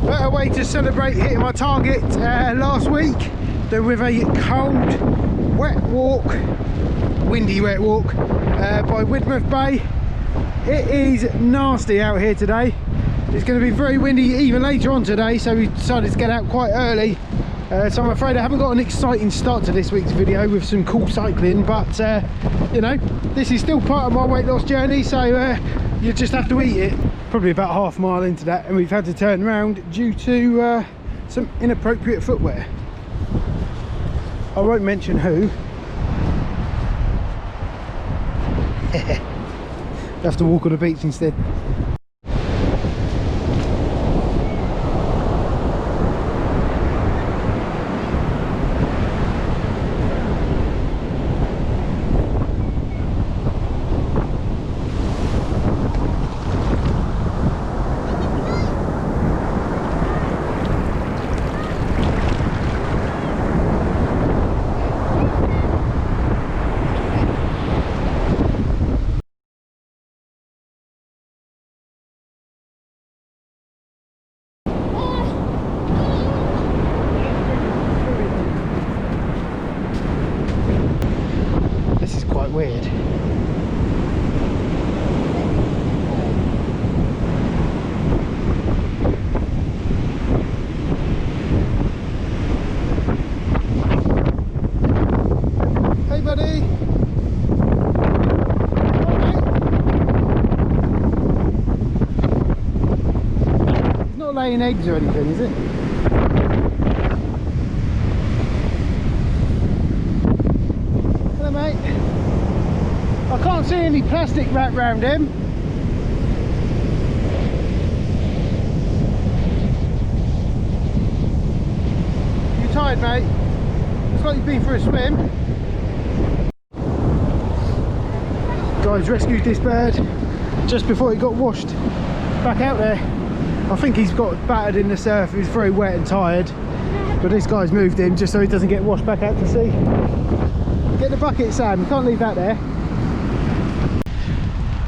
Better way to celebrate hitting my target last week than with a cold, wet walk, windy wet walk by Widmouth Bay. It is nasty out here today. It's going to be very windy even later on today, so we decided to get out quite early. So I'm afraid I haven't got an exciting start to this week's video with some cool cycling, but you know, this is still part of my weight loss journey, so you just have to eat it. Probably about half a mile into that and we've had to turn around due to some inappropriate footwear. I won't mention who. You have to walk on the beach instead. Weird. Hey buddy. He's not laying eggs or anything, is it? Hello mate. I can't see any plastic wrapped around him. You tired, mate? Looks like you've been for a swim. Guys rescued this bird just before it got washed back out there. I think he's got battered in the surf. He's very wet and tired, but this guy's moved him just so he doesn't get washed back out to sea. Get the bucket, Sam. You can't leave that there.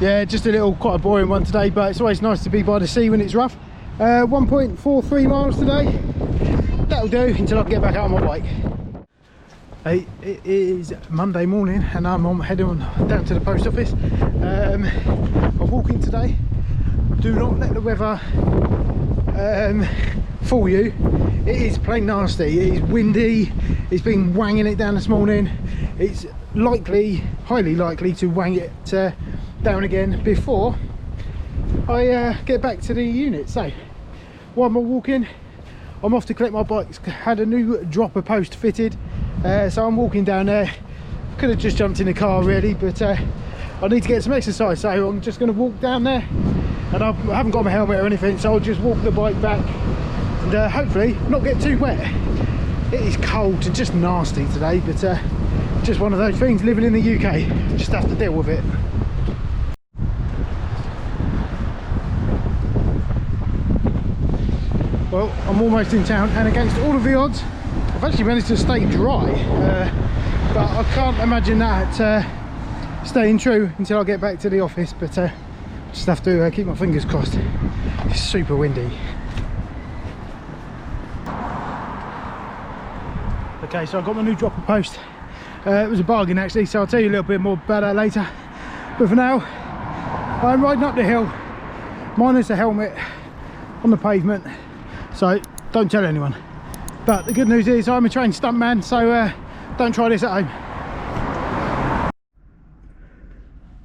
Yeah, just quite a boring one today, but it's always nice to be by the sea when it's rough. 1.43 miles today. That'll do until I can get back out on my bike. Hey, it is Monday morning and I'm heading on down to the post office. I'm walking today. Do not let the weather fool you. It is plain nasty. It is windy. It's been wanging it down this morning. It's highly likely to wang it down again before I get back to the unit. So while I'm walking, I'm off to collect my bike. It's had a new dropper post fitted, so I'm walking down there. Could have just jumped in the car really, but I need to get some exercise, so I'm just going to walk down there. And I haven't got my helmet or anything, so I'll just walk the bike back and hopefully not get too wet. It is cold and just nasty today, but just one of those things living in the UK. Just have to deal with it. Well, I'm almost in town, and against all of the odds, I've actually managed to stay dry, but I can't imagine that staying true until I get back to the office, but just have to keep my fingers crossed. It's super windy. Okay, so I've got my new dropper post. It was a bargain actually, so I'll tell you a little bit more about that later. But for now, I'm riding up the hill, minus a helmet, on the pavement. So don't tell anyone. But the good news is I'm a trained stuntman, so don't try this at home.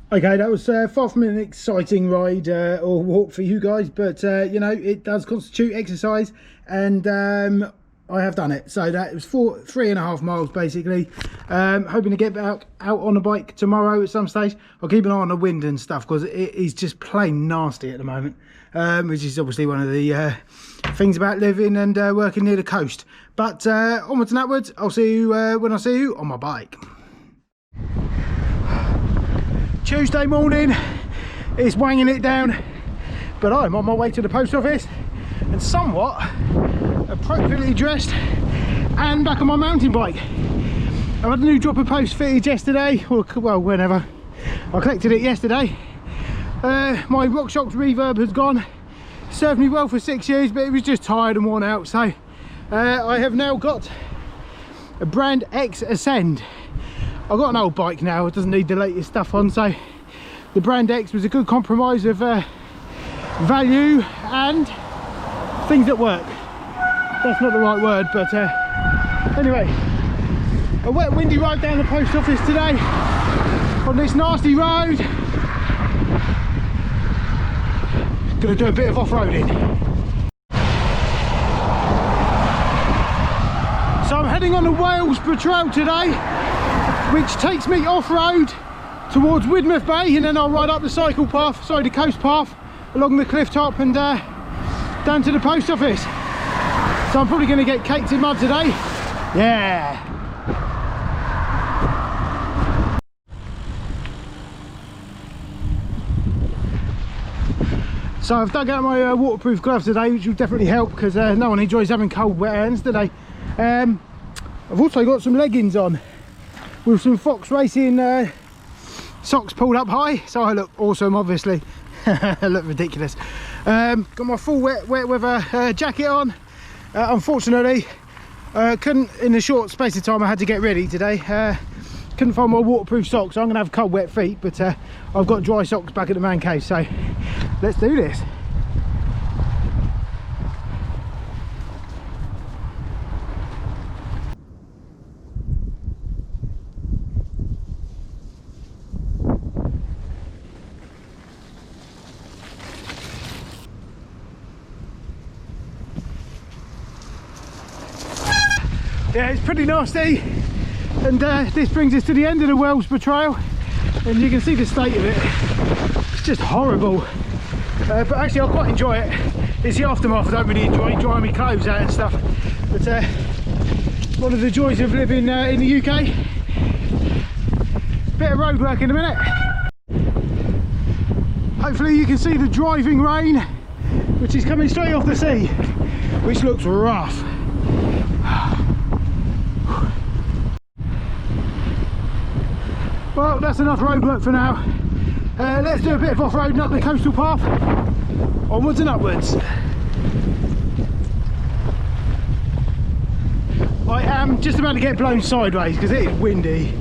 Okay, that was far from an exciting ride or walk for you guys, but you know, it does constitute exercise, and I have done it. So that was 3.5 miles basically. Hoping to get back out on a bike tomorrow at some stage. I'll keep an eye on the wind and stuff because it is just plain nasty at the moment, which is obviously one of the things about living and working near the coast. But onwards and upwards. I'll see you when I see you on my bike. Tuesday morning, it's wanging it down, but I'm on my way to the post office and somewhat appropriately dressed and back on my mountain bike. I had a new dropper post fitted yesterday, or well, whenever. I collected it yesterday. My RockShox reverb has gone, served me well for 6 years, but it was just tired and worn out. So I have now got a Brand X Ascend. I've got an old bike now, it doesn't need the latest stuff on, so the Brand X was a good compromise of value and things that work. That's not the right word, but anyway, a wet windy ride down the post office today on this nasty road. Gonna do a bit of off-roading. So I'm heading on the Walesborough Trail today, which takes me off-road towards Widmouth Bay, and then I'll ride up the cycle path, sorry, the coast path, along the cliff top and down to the post office. So I'm probably going to get caked in mud today. Yeah. So I've dug out my waterproof gloves today, which will definitely help, because no one enjoys having cold wet hands today. I've also got some leggings on with some Fox Racing socks pulled up high, so I look awesome, obviously. I look ridiculous. Got my full wet weather jacket on. Unfortunately, couldn't, in the short space of time I had to get ready today, couldn't find my waterproof socks, so I'm gonna have cold wet feet, but I've got dry socks back at the man cave, so let's do this. Yeah, it's pretty nasty, and this brings us to the end of the Walesborough Trail, and you can see the state of it. It's just horrible, but actually I quite enjoy it. It's the aftermath I don't really enjoy, drying my clothes out and stuff, but one of the joys of living in the UK. Bit of road work in a minute. Hopefully you can see the driving rain, which is coming straight off the sea, which looks rough. Well, that's enough road work for now. Let's do a bit of off-roading up the coastal path, onwards and upwards. I am just about to get blown sideways because it is windy.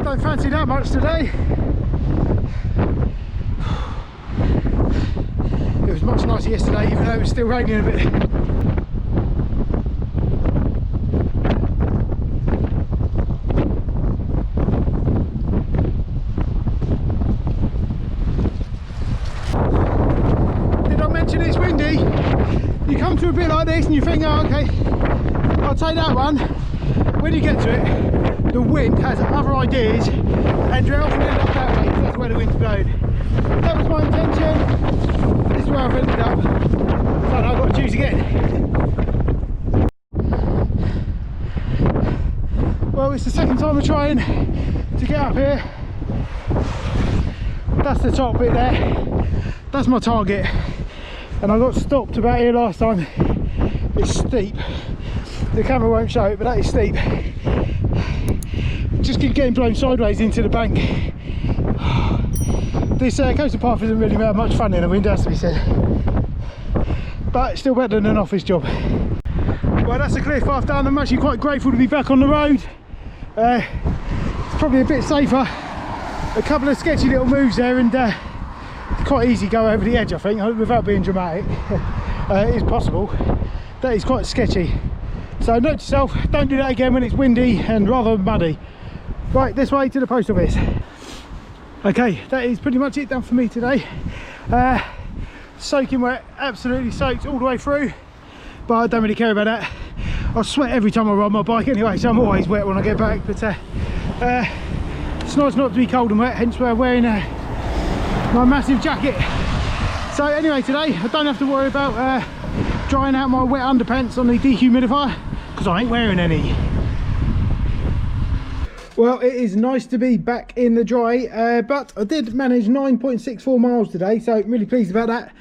Don't fancy that much today. It was much nicer yesterday, even though it was still raining a bit. It's windy. You come to a bit like this and you think, oh, okay, I'll take that one. When you get to it, the wind has other ideas and you're often end up that way, because that's where the wind's blowing. That was my intention. This is where I've ended up. So I've got to choose again. Well, it's the second time I'm trying to get up here. That's the top bit there. That's my target. And I got stopped about here last time. It's steep. The camera won't show it, but that is steep. Just keep getting blown sideways into the bank. This coastal path isn't really much fun in the wind, has to be said. But it's still better than an office job. Well, that's a cliff path down. I'm actually quite grateful to be back on the road. It's probably a bit safer. A couple of sketchy little moves there, and quite easy go over the edge, I think, without being dramatic. It is possible. That is quite sketchy. So note to self, don't do that again when it's windy and rather muddy. Right, this way to the post office. Okay, that is pretty much it done for me today. Soaking wet, absolutely soaked all the way through, but I don't really care about that. I sweat every time I ride my bike anyway, so I'm always wet when I get back, but it's nice not to be cold and wet, hence why I'm wearing my massive jacket. So anyway, today I don't have to worry about drying out my wet underpants on the dehumidifier, because I ain't wearing any. Well, it is nice to be back in the dry, but I did manage 9.64 miles today, so I'm really pleased about that.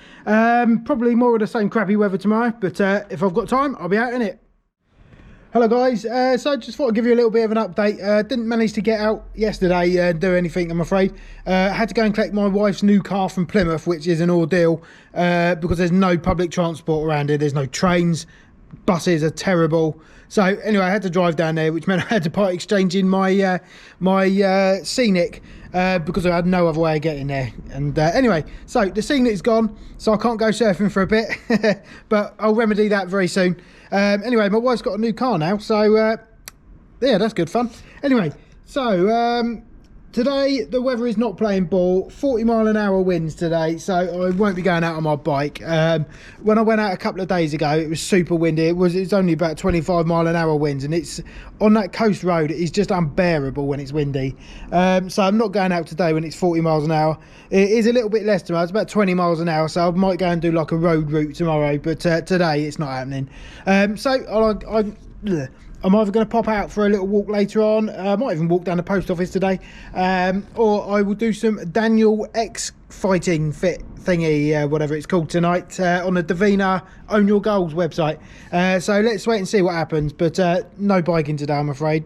Probably more of the same crappy weather tomorrow, but if I've got time, I'll be out in it. Hello guys, so I just thought I'd give you a little bit of an update. Didn't manage to get out yesterday and do anything, I'm afraid. Had to go and collect my wife's new car from Plymouth, which is an ordeal because there's no public transport around here. There's no trains, buses are terrible. So anyway, I had to drive down there, which meant I had to part exchange in my Scenic because I had no other way of getting there. And anyway, so the Scenic's gone, so I can't go surfing for a bit, but I'll remedy that very soon. Anyway, my wife's got a new car now, so yeah, that's good fun. Anyway, so today the weather is not playing ball. 40-mile-an-hour winds today, so I won't be going out on my bike. When I went out a couple of days ago, it was super windy. It's only about 25-mile-an-hour winds, and it's on that coast road. It's just unbearable when it's windy. So I'm not going out today when it's 40 miles an hour. It is a little bit less tomorrow. It's about 20 miles an hour, so I might go and do like a road route tomorrow. But today it's not happening. I'm either going to pop out for a little walk later on. I might even walk down the post office today, or I will do some Daniel X fighting fit thingy, whatever it's called tonight, on the Davina Own Your Goals website. So let's wait and see what happens, but no biking today, I'm afraid.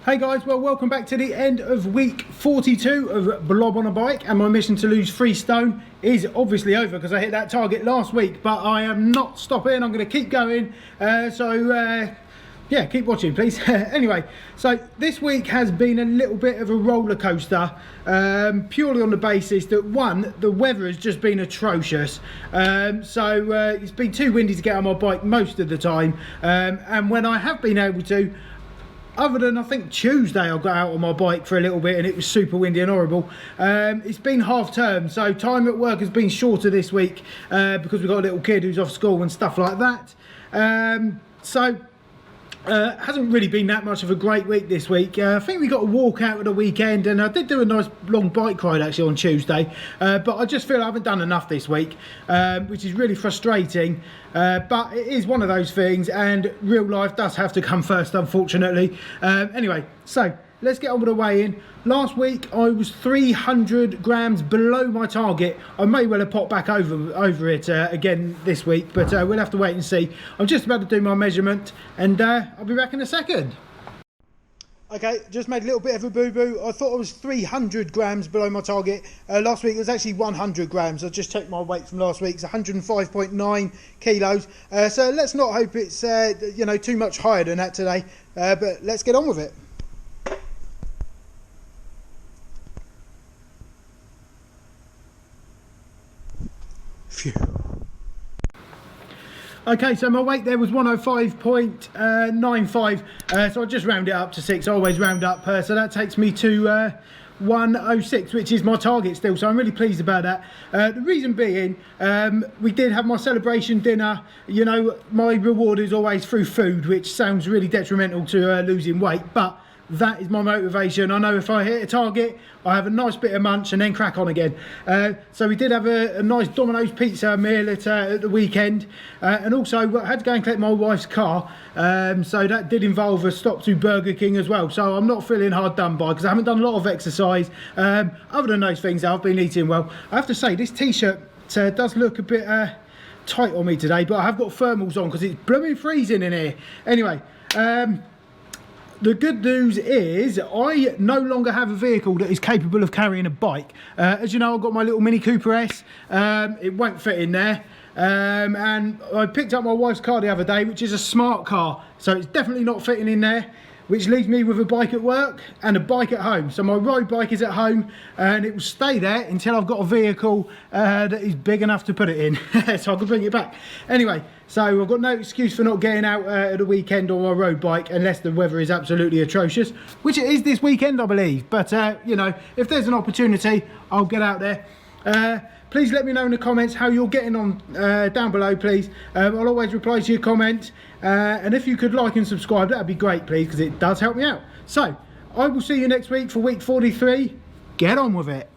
Hey guys, well, welcome back to the end of week 42 of Blob on a Bike, and my mission to lose 3 stone is obviously over because I hit that target last week, but I am not stopping. I'm going to keep going, yeah, keep watching please. Anyway, so this week has been a little bit of a roller coaster, purely on the basis that, one, the weather has just been atrocious, it's been too windy to get on my bike most of the time, and when I have been able to, other than I think Tuesday, I got out on my bike for a little bit and it was super windy and horrible. It's been half term, so time at work has been shorter this week because we've got a little kid who's off school and stuff like that. Hasn't really been that much of a great week this week. I think we got a walk out at the weekend, and I did do a nice long bike ride actually on Tuesday, but I just feel I haven't done enough this week, which is really frustrating, but it is one of those things, and real life does have to come first, unfortunately. Anyway, so let's get on with the weigh-in. Last week I was 300 grams below my target. I may well have popped back over it again this week, but we'll have to wait and see. I'm just about to do my measurement, and I'll be back in a second. Okay, just made a little bit of a boo-boo. I thought I was 300 grams below my target. Last week it was actually 100 grams. I just checked my weight from last week. It's 105.9 kilos. So let's not hope it's you know, too much higher than that today. But let's get on with it. Phew. Okay, so my weight there was 105.95, so I'll just round it up to 6. I always round up, so that takes me to 106, which is my target still, so I'm really pleased about that. The reason being, we did have my celebration dinner. You know, my reward is always through food, which sounds really detrimental to losing weight, but that is my motivation. I know if I hit a target, I have a nice bit of munch and then crack on again. So we did have a nice Domino's pizza meal at the weekend, and also I had to go and collect my wife's car, so that did involve a stop to Burger King as well. So I'm not feeling hard done by because I haven't done a lot of exercise. Other than those things, I've been eating well. I have to say, this t-shirt does look a bit tight on me today, but I have got thermals on because it's blooming freezing in here. Anyway, the good news is I no longer have a vehicle that is capable of carrying a bike. As you know, I've got my little Mini Cooper S. It won't fit in there. And I picked up my wife's car the other day, which is a smart car. So it's definitely not fitting in there, which leaves me with a bike at work and a bike at home. So my road bike is at home, and it will stay there until I've got a vehicle that is big enough to put it in, so I can bring it back. Anyway, so I've got no excuse for not getting out at the weekend on my road bike unless the weather is absolutely atrocious, which it is this weekend, I believe. But, you know, if there's an opportunity, I'll get out there. Please let me know in the comments how you're getting on down below, please. I'll always reply to your comments. And if you could like and subscribe, that'd be great, please, because it does help me out. So, I will see you next week for week 43. Get on with it.